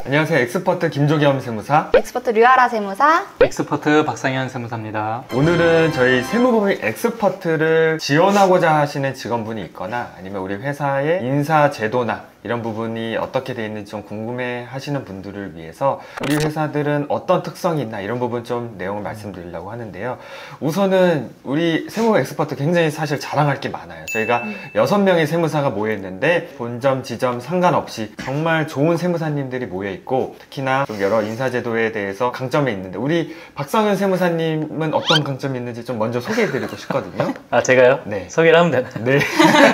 안녕하세요. 엑스퍼트 김조겸 세무사, 엑스퍼트 류아라 세무사, 엑스퍼트 박상현 세무사입니다. 오늘은 저희 세무법인 엑스퍼트를 지원하고자 하시는 직원분이 있거나 아니면 우리 회사의 인사 제도나 이런 부분이 어떻게 되어 있는지 좀 궁금해 하시는 분들을 위해서 우리 회사들은 어떤 특성이 있나 이런 부분 좀 내용을 말씀드리려고 하는데요. 우선은 우리 세무법 엑스퍼트 굉장히 사실 자랑할 게 많아요. 저희가 6명의 세무사가 모여 있는데 본점, 지점 상관없이 정말 좋은 세무사님들이 모여 있고, 특히나 좀 여러 인사제도에 대해서 강점이 있는데 우리 박상현 세무사님은 어떤 강점이 있는지 좀 먼저 소개해드리고 싶거든요. 아, 제가요? 네. 소개를 하면 되나요? 네.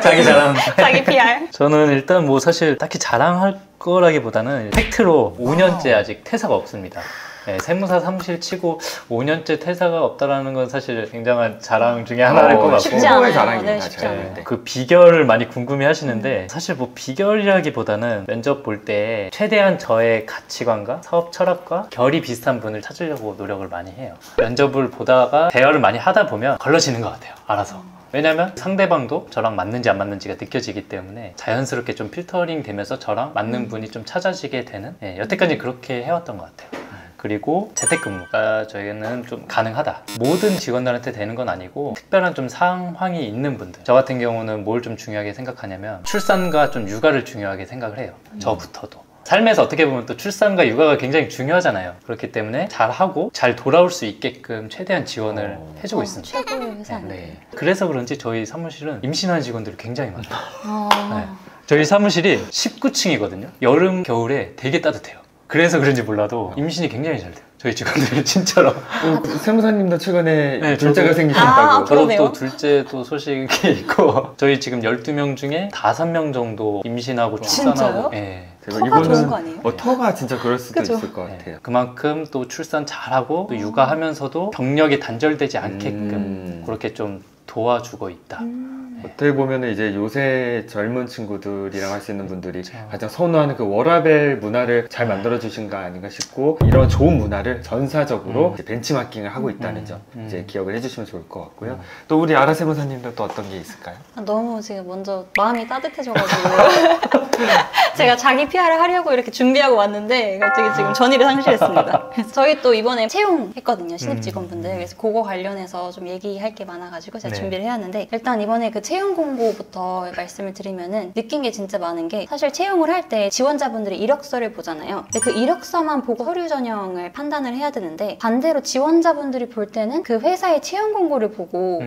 자기 자랑. 자기 PR. 저는 일단 뭐 사실 딱히 자랑할 거라기보다는 팩트로 5년째 아직 퇴사가 없습니다. 네, 세무사 사무실 치고 5년째 퇴사가 없다라는 건 사실 굉장한 자랑 중에 하나일 것 같고, 쉽지 않아요. 자랑입니다. 네, 쉽지 않아요. 네. 그 비결을 많이 궁금해 하시는데 사실 뭐 비결이라기보다는 면접 볼 때 최대한 저의 가치관과 사업 철학과 결이 비슷한 분을 찾으려고 노력을 많이 해요. 면접을 보다가 대화를 많이 하다 보면 걸러지는 것 같아요, 알아서. 왜냐면 상대방도 저랑 맞는지 안 맞는지가 느껴지기 때문에 자연스럽게 좀 필터링 되면서 저랑 맞는 분이 좀 찾아지게 되는, 여태까지 그렇게 해왔던 것 같아요. 그리고 재택근무가 저희는 좀 가능하다. 모든 직원들한테 되는 건 아니고 특별한 좀 상황이 있는 분들, 저 같은 경우는 뭘 좀 중요하게 생각하냐면 출산과 좀 육아를 중요하게 생각을 해요. 저부터도. 삶에서 어떻게 보면 또 출산과 육아가 굉장히 중요하잖아요. 그렇기 때문에 잘하고 잘 돌아올 수 있게끔 최대한 지원을 해주고 있습니다. 최고의 회사. 네. 그래서 그런지 저희 사무실은 임신한 직원들이 굉장히 많아요. 네. 저희 사무실이 19층이거든요. 여름, 겨울에 되게 따뜻해요. 그래서 그런지 몰라도 임신이 굉장히 잘 돼요. 저희 직원들이 진짜로. 세무사님도 최근에 네, 둘째가 저도- 생기셨다고. 저도 그러네요. 또 둘째 또 소식이 있고, 저희 지금 12명 중에 5명 정도 임신하고 진짜요? 출산하고. 네. 터가 좋은 거 아니에요? 터가 진짜 그럴 수도 그죠? 있을 것 네. 같아요. 그만큼 또 출산 잘하고 또 육아하면서도 경력이 단절되지 않게끔 그렇게 좀 도와주고 있다. 어떻게 보면 이제 요새 젊은 친구들이랑 할 수 있는 분들이 그렇죠. 가장 선호하는 그 워라밸 문화를 잘 만들어 주신 거 아닌가 싶고, 이런 좋은 문화를 전사적으로 이제 벤치마킹을 하고 있다는 점 이제 기억을 해주시면 좋을 것 같고요. 또 우리 아라 세무사님도 또 어떤 게 있을까요? 너무 지금 먼저 마음이 따뜻해져가지고 제가 자기 PR을 하려고 이렇게 준비하고 왔는데 갑자기 지금 전의를 상실했습니다. 그래서 저희 또 이번에 채용했거든요, 신입 직원분들. 그래서 그거 관련해서 좀 얘기할 게 많아가지고 제가 네. 준비를 해왔는데, 일단 이번에 그 채용 공고부터 말씀을 드리면은 느낀 게 진짜 많은 게, 사실 채용을 할 때 지원자분들이 이력서를 보잖아요. 근데 그 이력서만 보고 서류 전형을 판단을 해야 되는데, 반대로 지원자분들이 볼 때는 그 회사의 채용 공고를 보고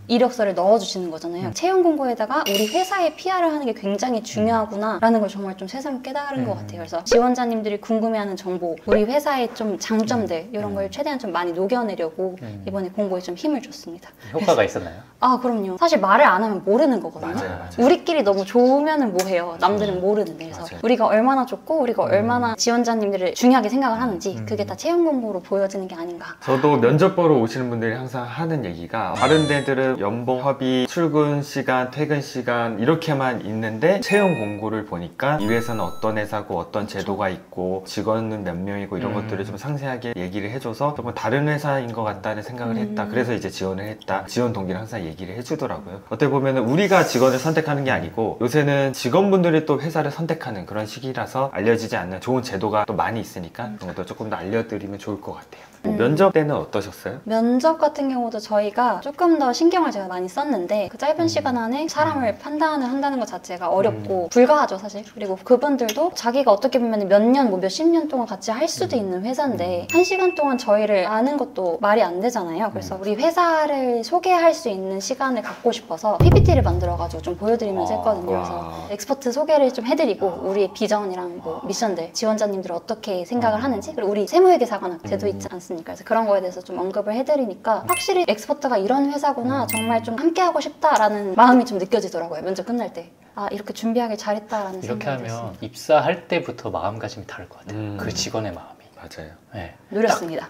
이력서를 넣어주시는 거잖아요. 채용 공고에다가 우리 회사의 PR을 하는 게 굉장히 중요하구나 라는 걸 정말 좀 새삼 깨달은 것 같아요. 그래서 지원자님들이 궁금해하는 정보, 우리 회사의 좀 장점들, 이런 걸 최대한 좀 많이 녹여내려고 이번에 공고에 좀 힘을 줬습니다. 효과가 있었나요? 아, 그럼요. 사실 말을 안 하면 모르는 거거든요. 맞아요. 우리끼리 너무 좋으면은 뭐해요. 남들은 모르는데. 그래서 맞아요. 우리가 얼마나 좋고 우리가 얼마나 지원자님들을 중요하게 생각을 하는지 그게 다 채용 공고로 보여지는 게 아닌가. 저도 면접 보러 오시는 분들이 항상 하는 얘기가, 다른 데들은 연봉, 협의, 출근 시간, 퇴근 시간 이렇게만 있는데 채용 공고를 보니까 이 회사는 어떤 회사고 어떤 제도가 있고 직원은 몇 명이고 이런 것들을 좀 상세하게 얘기를 해줘서 조금 다른 회사인 것 같다는 생각을 했다. 그래서 이제 지원을 했다. 지원 동기를 항상 얘기를 해주더라고요. 어떻게 보면 우리가 직원을 선택하는 게 아니고 요새는 직원분들이 또 회사를 선택하는 그런 시기라서 알려지지 않는 좋은 제도가 또 많이 있으니까 그런 것도 조금 더 알려드리면 좋을 것 같아요. 뭐 면접 때는 어떠셨어요? 면접 같은 경우도 저희가 조금 더 신경을 제가 많이 썼는데, 그 짧은 시간 안에 사람을 판단을 한다는 것 자체가 어렵고 불가하죠, 사실. 그리고 그분들도 자기가 어떻게 보면 몇 년, 뭐 몇십 년 동안 같이 할 수도 있는 회사인데 1시간 동안 저희를 아는 것도 말이 안 되잖아요. 그래서 우리 회사를 소개할 수 있는 시간을 갖고 싶어서 PPT를 만들어가지고 좀 보여드리면서 했거든요. 그래서 엑스퍼트 소개를 좀 해드리고 우리의 비전이랑 뭐 미션들, 지원자님들 어떻게 생각을 하는지, 그리고 우리 세무회계사관학 제도 있지 않습니까? 그래서 그런 거에 대해서 좀 언급을 해드리니까 확실히 엑스퍼트가 이런 회사구나, 정말 좀 함께하고 싶다라는 마음이 좀 느껴지더라고요, 면접 끝날 때. 아, 이렇게 준비하길 잘했다라는 이렇게 생각이 하면 들었어요. 입사할 때부터 마음가짐이 다를 것 같아요. 그 직원의 마음이. 맞아요. 네. 노렸습니다.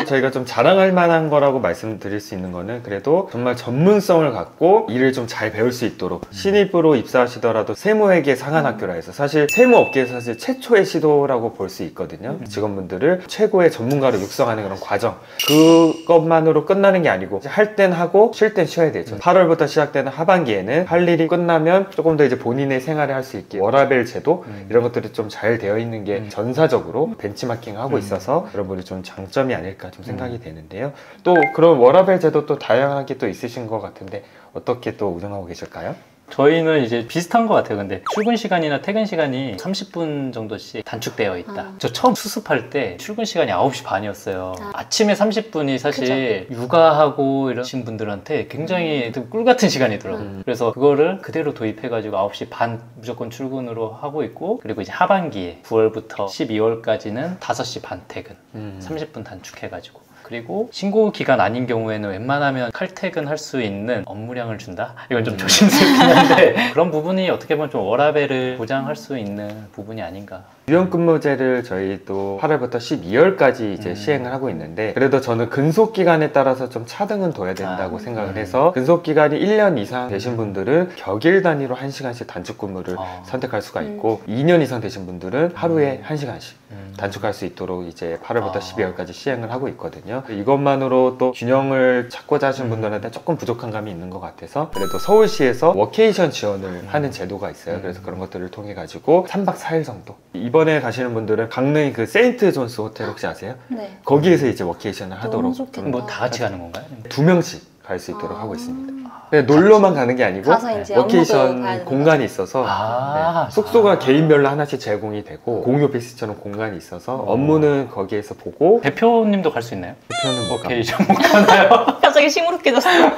저희가 좀 자랑할 만한 거라고 말씀드릴 수 있는 거는 그래도 정말 전문성을 갖고 일을 좀 잘 배울 수 있도록 신입으로 입사하시더라도 세무회계 상한학교라 해서 사실 세무업계에서 사실 최초의 시도라고 볼 수 있거든요. 직원분들을 최고의 전문가로 육성하는 그런 과정, 그것만으로 끝나는 게 아니고 할 땐 하고 쉴 땐 쉬어야 되죠. 8월부터 시작되는 하반기에는 할 일이 끝나면 조금 더 이제 본인의 생활을 할 수 있게 워라밸 제도 이런 것들이 좀 잘 되어 있는 게 전사적으로 벤치마킹하고 있어서 여러분이 좀 장점이 아닐까 좀 생각이 되는데요. 또 그런 워라밸 제도 또 다양하게 또 있으신 것 같은데 어떻게 또 운영하고 계실까요? 저희는 이제 비슷한 것 같아요. 근데 출근 시간이나 퇴근 시간이 30분 정도씩 단축되어 있다. 저 처음 수습할 때 출근 시간이 9시 반이었어요. 아침에 30분이 사실 육아하고 이러신 분들한테 굉장히 꿀 같은 시간이더라고요. 그래서 그거를 그대로 도입해가지고 9시 반 무조건 출근으로 하고 있고, 그리고 이제 하반기에 9월부터 12월까지는 5시 반 퇴근, 30분 단축해가지고. 그리고 신고 기간 아닌 경우에는 웬만하면 칼퇴근할 수 있는 업무량을 준다? 이건 좀 조심스럽긴 한데 그런 부분이 어떻게 보면 좀 워라밸을 보장할 수 있는 부분이 아닌가. 유연근무제를 저희 또 8월부터 12월까지 이제 시행을 하고 있는데, 그래도 저는 근속기간에 따라서 좀 차등은 둬야 된다고 생각을 해서 근속기간이 1년 이상 되신 분들은 격일 단위로 1시간씩 단축근무를 선택할 수가 있고 2년 이상 되신 분들은 하루에 1시간씩 단축할 수 있도록 이제 8월부터 12월까지 시행을 하고 있거든요. 이것만으로 또 균형을 찾고자 하시는 분들한테 조금 부족한 감이 있는 것 같아서 그래도 서울시에서 워케이션 지원을 하는 제도가 있어요. 그래서 그런 것들을 통해 가지고 3박 4일 정도, 이번에 가시는 분들은 강릉 그 세인트 존스 호텔 혹시 아세요? 네. 거기에서 이제 워케이션을 하도록 좋겠다. 뭐 다 같이 가는 건가요? 2명씩 갈 수 있도록 하고 있습니다. 네, 놀러만 가는 게 아니고 가서 이제 업무도 봐야 워케이션 되는 공간이 있어서 네, 숙소가 개인별로 하나씩 제공이 되고 공유 오피스처럼 공간이 있어서 업무는 거기에서 보고. 대표님도 갈 수 있나요? 대표는 못 오케이, 못 가나요? 갑자기 시무룩해졌어요.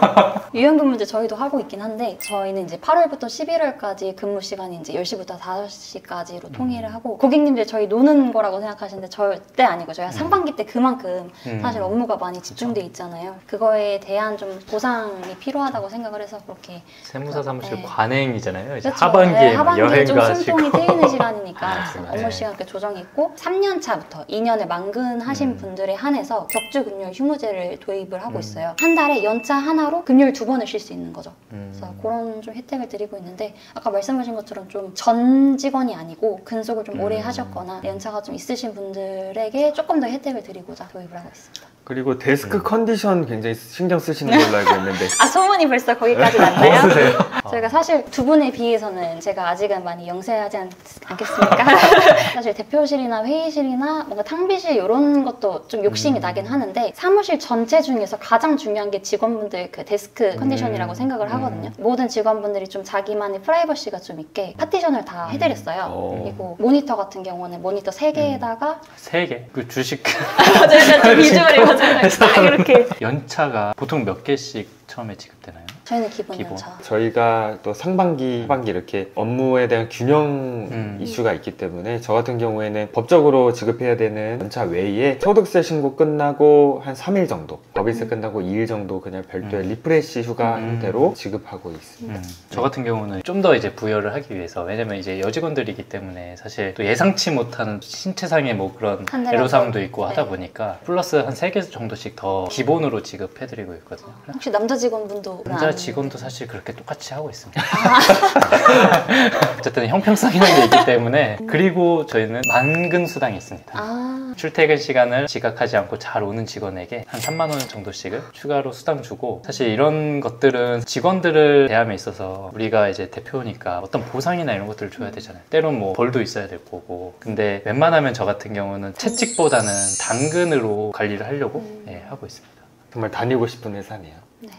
유연근무제 저희도 하고 있긴 한데 저희는 이제 8월부터 11월까지 근무 시간이 이제 10시부터 5시까지로 통일을 하고, 고객님들 저희 노는 거라고 생각하시는데 절대 아니고 저희가 상반기 때 그만큼 사실 업무가 많이 집중돼 있잖아요. 그거에 대한 좀 보상이 필요하다고 생각을 해서 그렇게. 세무사 사무실 네. 관행이잖아요. 이제 그렇죠. 하반기에 네, 막 하반기에 여행 좀 가시고. 숨통이 트이는 시간이니까 맞아요. 업무 시간 이렇게 조정했고, 3년 차부터 2년을 만근하신 분들에 한해서 격주 금요일 휴무제를 도입을 하고 있어요. 한 달에 연차 하나로 금요일 2번을 쉴 수 있는 거죠. 그래서 그런 좀 혜택을 드리고 있는데, 아까 말씀하신 것처럼 좀 전 직원이 아니고 근속을 좀 오래 하셨거나 연차가 좀 있으신 분들에게 조금 더 혜택을 드리고자 도입을 하고 있습니다. 그리고 데스크 컨디션 굉장히 신경 쓰시는 걸로 알고 있는데 아, 소문이 벌써 거기까지 났나요? 저희가 사실 두 분에 비해서는 제가 아직은 많이 영세하지 않겠습니까? 사실 대표실이나 회의실이나 뭔가 탕비실 이런 것도 좀 욕심이 나긴 하는데, 사무실 전체 중에서 가장 중요한 게 직원분들 그 데스크 컨디션이라고 생각을 하거든요. 모든 직원분들이 좀 자기만의 프라이버시가 좀 있게 파티션을 다 해드렸어요. 그리고 모니터 같은 경우는 모니터 3개에다가 3개? 그 주식 맞아요. 좀 비주얼이거든요. 딱 이렇게. 연차가 보통 몇 개씩 처음에 지급되나요? 저희는 기본 기본. 연차. 저희가 또 상반기, 하반기 이렇게 업무에 대한 균형 이슈가 있기 때문에 저 같은 경우에는 법적으로 지급해야 되는 연차 외에 소득세 신고 끝나고 한 3일 정도, 법인세 끝나고 2일 정도 그냥 별도의 리프레시 휴가 형태로 지급하고 있습니다. 저 같은 경우는 좀 더 이제 부여를 하기 위해서, 왜냐면 이제 여직원들이기 때문에 사실 또 예상치 못하는 신체상의 뭐 그런 한 달에 애로사항도 있고 하다 네. 보니까 플러스 한 3개 정도씩 더 기본으로 지급해드리고 있거든요. 혹시 남자 직원분도 남자 직원도 사실 그렇게 똑같이 하고 있습니다. 어쨌든 형평성이라는 게 있기 때문에. 그리고 저희는 만근 수당이 있습니다. 출퇴근 시간을 지각하지 않고 잘 오는 직원에게 한 3만 원 정도씩을 추가로 수당 주고, 사실 이런 것들은 직원들을 대함에 있어서 우리가 이제 대표니까 어떤 보상이나 이런 것들을 줘야 되잖아요. 때론 뭐 벌도 있어야 될 거고. 근데 웬만하면 저 같은 경우는 채찍보다는 당근으로 관리를 하려고 하고 있습니다. 정말 다니고 싶은 회사네요. 네.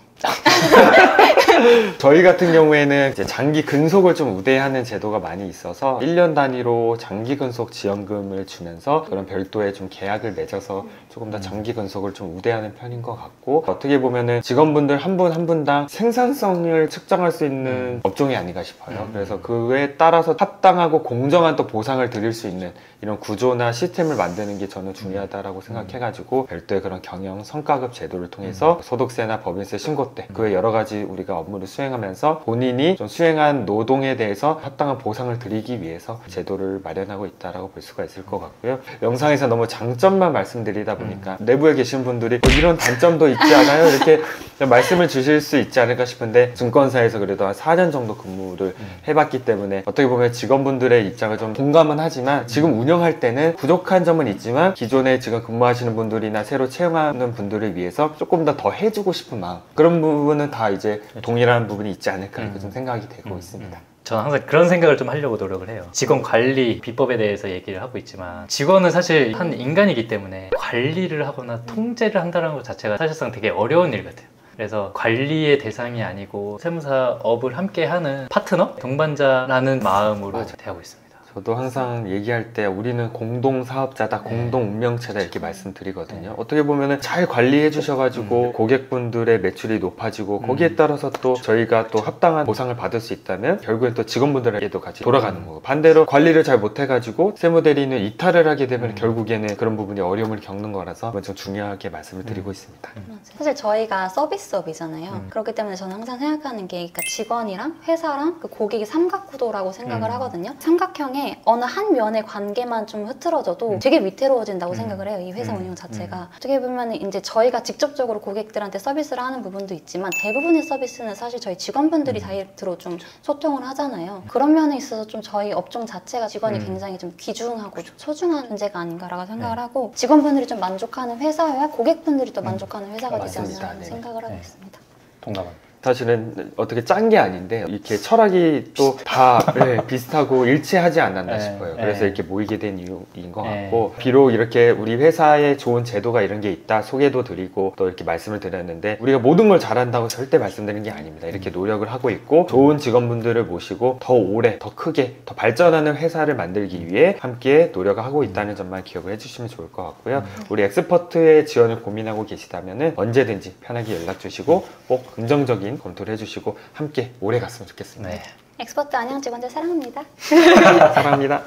저희 같은 경우에는 이제 장기 근속을 좀 우대하는 제도가 많이 있어서 1년 단위로 장기 근속 지원금을 주면서 그런 별도의 좀 계약을 맺어서 조금 더 장기 근속을 좀 우대하는 편인 것 같고, 어떻게 보면은 직원분들 한 분 한 분당 생산성을 측정할 수 있는 업종이 아닌가 싶어요. 그래서 그에 따라서 합당하고 공정한 또 보상을 드릴 수 있는 이런 구조나 시스템을 만드는 게 저는 중요하다라고 생각해가지고 별도의 그런 경영 성과급 제도를 통해서 소득세나 법인세 있어요. 신고 때. 그 여러 가지 우리가 업무를 수행하면서 본인이 좀 수행한 노동에 대해서 합당한 보상을 드리기 위해서 제도를 마련하고 있다라고 볼 수가 있을 것 같고요. 영상에서 너무 장점만 말씀드리다 보니까 내부에 계신 분들이 이런 단점도 있지 않아요? 이렇게 말씀을 주실 수 있지 않을까 싶은데, 증권사에서 그래도 한 4년 정도 근무를 해봤기 때문에 어떻게 보면 직원분들의 입장을 좀 공감은 하지만, 지금 운영할 때는 부족한 점은 있지만 기존에 지금 근무하시는 분들이나 새로 채용하는 분들을 위해서 조금 더 해주고 싶은 마음, 그런 부분은 다 이제 동일한 부분이 있지 않을까 이렇게 좀 생각이 되고 있습니다. 저는 항상 그런 생각을 좀 하려고 노력을 해요. 직원 관리 비법에 대해서 얘기를 하고 있지만, 직원은 사실 한 인간이기 때문에 관리를 하거나 통제를 한다는 것 자체가 사실상 되게 어려운 일 같아요. 그래서 관리의 대상이 아니고 세무사업을 함께하는 파트너? 동반자라는 마음으로 대하고 있습니다. 저도 항상 얘기할 때 우리는 공동 사업자다, 공동 운명체다 이렇게 말씀드리거든요. 어떻게 보면은 잘 관리해 주셔가지고 고객분들의 매출이 높아지고 거기에 따라서 또 저희가 또 합당한 보상을 받을 수 있다면 결국엔 또 직원분들에게도 같이 돌아가는 거고, 반대로 관리를 잘 못해가지고 세무대리는 이탈을 하게 되면 결국에는 그런 부분이 어려움을 겪는 거라서 좀 중요하게 말씀을 드리고 있습니다. 사실 저희가 서비스업이잖아요. 그렇기 때문에 저는 항상 생각하는 게, 그러니까 직원이랑 회사랑 그 고객이 삼각구도라고 생각을 하거든요. 삼각형의 어느 한 면의 관계만 좀 흐트러져도 되게 위태로워진다고 생각을 해요. 이 회사 운영 자체가. 어떻게 보면 이제 저희가 직접적으로 고객들한테 서비스를 하는 부분도 있지만, 대부분의 서비스는 사실 저희 직원분들이 다이렉트로 좀 소통을 하잖아요. 그런 면에 있어서 좀 저희 업종 자체가 직원이 굉장히 좀 귀중하고 좀 소중한 존재가 아닌가라고 생각을 하고, 직원분들이 좀 만족하는 회사여야 고객분들이 또 만족하는 회사가 되지 맞습니다. 않나 생각을 하고 있습니다. 동감합니다. 사실은 어떻게 짠 게 아닌데 이렇게 철학이 또 다 비슷하고 일치하지 않았나 싶어요. 그래서 이렇게 모이게 된 이유인 것 같고, 비록 이렇게 우리 회사에 좋은 제도가 이런 게 있다 소개도 드리고 또 이렇게 말씀을 드렸는데, 우리가 모든 걸 잘한다고 절대 말씀드리는 게 아닙니다. 이렇게 노력을 하고 있고 좋은 직원분들을 모시고 더 오래, 더 크게, 더 발전하는 회사를 만들기 위해 함께 노력을 하고 있다는 점만 기억을 해주시면 좋을 것 같고요. 우리 엑스퍼트의 지원을 고민하고 계시다면 언제든지 편하게 연락 주시고 꼭 긍정적인 검토를 해주시고 함께 오래 갔으면 좋겠습니다. 엑스퍼트 안녕 직원들 사랑합니다. 사랑합니다.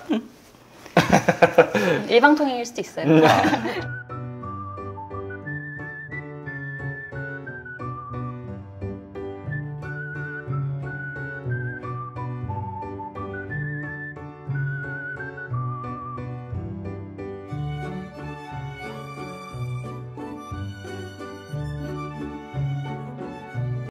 일방통행일 수도 있어요.